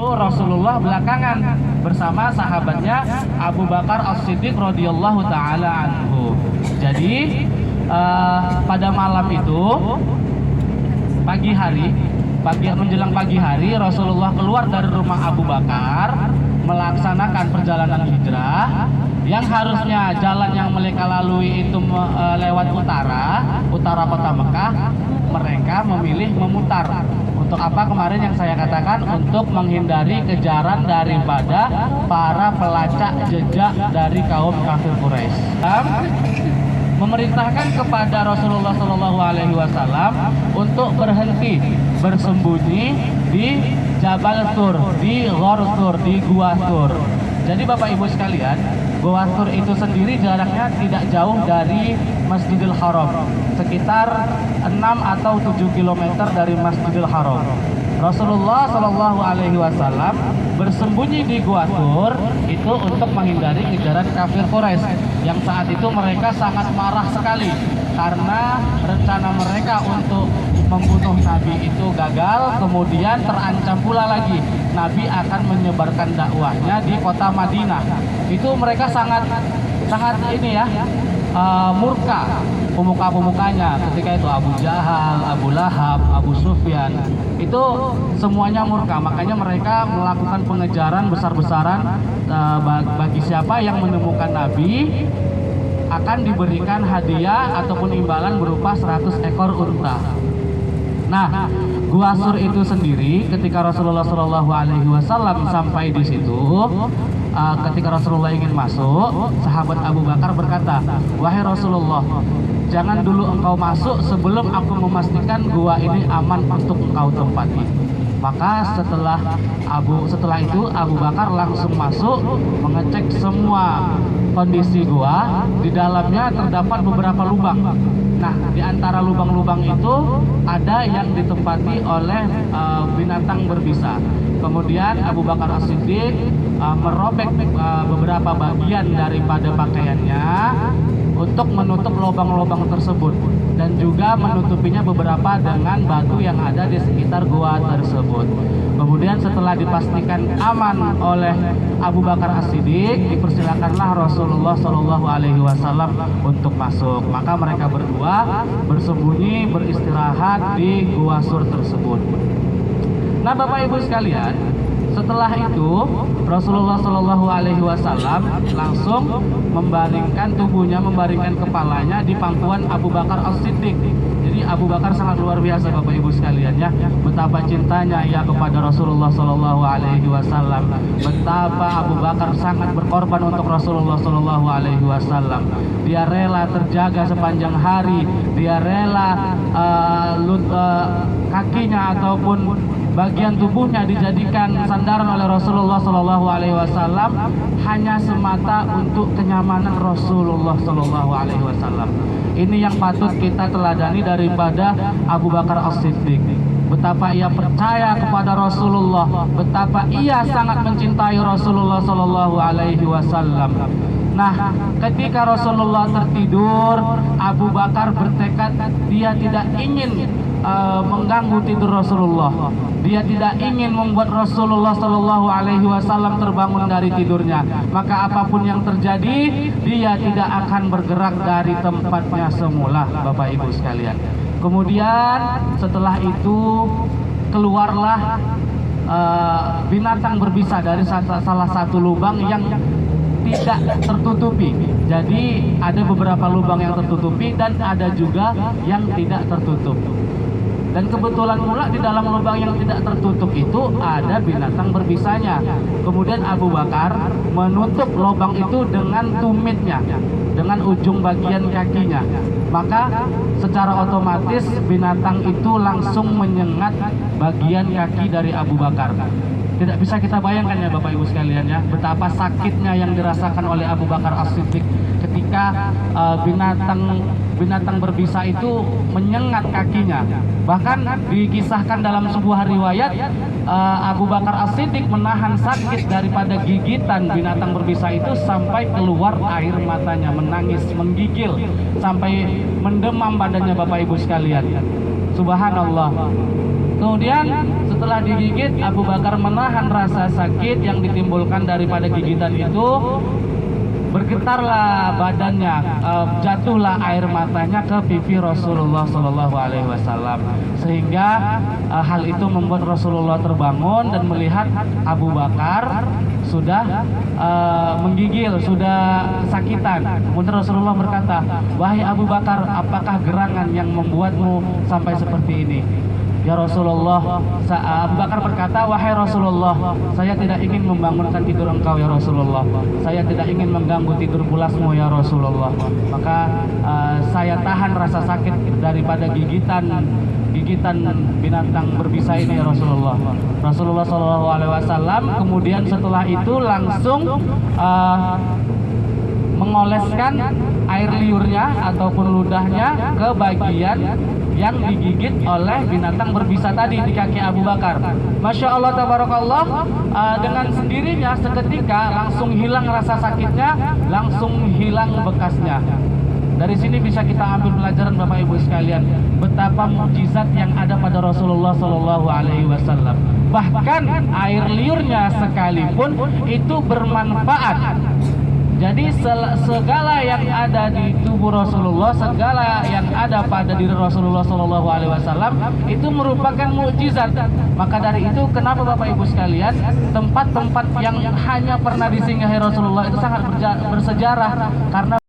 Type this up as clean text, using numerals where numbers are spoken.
Rasulullah belakangan bersama sahabatnya Abu Bakar As-Siddiq radhiyallahu taala anhu. Jadi pada malam itu menjelang pagi hari Rasulullah keluar dari rumah Abu Bakar melaksanakan perjalanan hijrah yang harusnya jalan yang mereka lalui itu lewat utara kota Mekah. Mereka memilih memutar. Untuk apa kemarin yang saya katakan? Untuk menghindari kejaran daripada para pelacak jejak dari kaum kafir Quraisy. Memerintahkan kepada Rasulullah SAW untuk berhenti bersembunyi di Jabal Tur, di Ghor Tur, di Gua Tur. Jadi Bapak Ibu sekalian, Gua Tur itu sendiri jaraknya tidak jauh dari Masjidil Haram, sekitar 6 atau 7 km dari Masjidil Haram. Rasulullah SAW bersembunyi di Gua Tur itu untuk menghindari kejaran kafir Quraisy yang saat itu mereka sangat marah sekali karena rencana mereka untuk membunuh Nabi itu gagal, kemudian terancam pula lagi Nabi akan menyebarkan dakwahnya di kota Madinah. Itu mereka sangat murka pemuka-pemukanya ketika itu Abu Jahal, Abu Lahab, Abu Sufyan, itu semuanya murka. Makanya mereka melakukan pengejaran besar-besaran bagi siapa yang menemukan Nabi akan diberikan hadiah ataupun imbalan berupa 100 ekor unta. Nah, Gua Sur itu sendiri ketika Rasulullah SAW sampai di situ, ketika Rasulullah ingin masuk, sahabat Abu Bakar berkata, "Wahai Rasulullah, jangan dulu engkau masuk sebelum aku memastikan gua ini aman untuk engkau tempati." Maka setelah itu Abu Bakar langsung masuk mengecek semua kondisi gua. Di dalamnya terdapat beberapa lubang. Nah, di antara lubang-lubang itu ada yang ditempati oleh binatang berbisa. Kemudian Abu Bakar As-Siddiq merobek beberapa bagian daripada pakaiannya untuk menutup lubang-lubang tersebut dan juga menutupinya beberapa dengan batu yang ada di sekitar gua tersebut. Kemudian setelah dipastikan aman oleh Abu Bakar As-Siddiq, dipersilakanlah Rasulullah SAW untuk masuk. Maka mereka berdua bersembunyi beristirahat di Gua Sur tersebut. Nah, Bapak Ibu sekalian, setelah itu Rasulullah SAW langsung membaringkan tubuhnya, membaringkan kepalanya di pangkuan Abu Bakar As-Siddiq. Jadi Abu Bakar sangat luar biasa Bapak Ibu sekalian ya, betapa cintanya ia kepada Rasulullah SAW, betapa Abu Bakar sangat berkorban untuk Rasulullah SAW. Dia rela terjaga sepanjang hari, dia rela kakinya ataupun bagian tubuhnya dijadikan sandaran oleh Rasulullah SAW hanya semata untuk kenyamanan Rasulullah SAW. Ini yang patut kita teladani daripada Abu Bakar As-Siddiq. Betapa ia percaya kepada Rasulullah, betapa ia sangat mencintai Rasulullah SAW. Nah, ketika Rasulullah tertidur, Abu Bakar bertekad dia tidak ingin mengganggu tidur Rasulullah. Dia tidak ingin membuat Rasulullah SAW terbangun dari tidurnya. Maka apapun yang terjadi, dia tidak akan bergerak dari tempatnya semula, Bapak Ibu sekalian. Kemudian setelah itu keluarlah binatang berbisa dari salah satu lubang yang tidak tertutupi. Jadi ada beberapa lubang yang tertutupi dan ada juga yang tidak tertutup. Dan kebetulan pula di dalam lubang yang tidak tertutup itu ada binatang berbisanya. Kemudian Abu Bakar menutup lubang itu dengan tumitnya, dengan ujung bagian kakinya. Maka secara otomatis binatang itu langsung menyengat bagian kaki dari Abu Bakar. Tidak bisa kita bayangkan ya Bapak Ibu sekalian ya, betapa sakitnya yang dirasakan oleh Abu Bakar As-Siddiq ketika binatang berbisa itu menyengat kakinya. Bahkan dikisahkan dalam sebuah riwayat Abu Bakar As-Siddiq menahan sakit daripada gigitan binatang berbisa itu sampai keluar air matanya, menangis, menggigil, sampai mendemam badannya Bapak Ibu sekalian. Subhanallah. Kemudian setelah digigit, Abu Bakar menahan rasa sakit yang ditimbulkan daripada gigitan itu. Bergetarlah badannya, jatuhlah air matanya ke pipi Rasulullah Shallallahu Alaihi Wasallam, sehingga hal itu membuat Rasulullah terbangun dan melihat Abu Bakar sudah menggigil, sudah kesakitan. Kemudian Rasulullah berkata, "Wahai Abu Bakar, apakah gerangan yang membuatmu sampai seperti ini?" Ya Rasulullah, Abu Bakar berkata, "Wahai Rasulullah, saya tidak ingin membangunkan tidur engkau ya Rasulullah. Saya tidak ingin mengganggu tidur pulasmu ya Rasulullah. Maka saya tahan rasa sakit daripada gigitan binatang berbisa ini ya Rasulullah." Rasulullah Shallallahu Alaihi Wasallam kemudian setelah itu langsung mengoleskan air liurnya ataupun ludahnya ke bagian yang digigit oleh binatang berbisa tadi di kaki Abu Bakar. Masya Allah tabarakallah, dengan sendirinya seketika langsung hilang rasa sakitnya, langsung hilang bekasnya. Dari sini bisa kita ambil pelajaran Bapak Ibu sekalian, betapa mukjizat yang ada pada Rasulullah Shallallahu Alaihi Wasallam. Bahkan air liurnya sekalipun itu bermanfaat. Jadi segala yang ada di tubuh Rasulullah, segala yang ada pada diri Rasulullah Shallallahu Alaihi Wasallam itu merupakan mukjizat. Maka dari itu, kenapa Bapak Ibu sekalian, tempat-tempat yang hanya pernah disinggahi Rasulullah itu sangat bersejarah, karena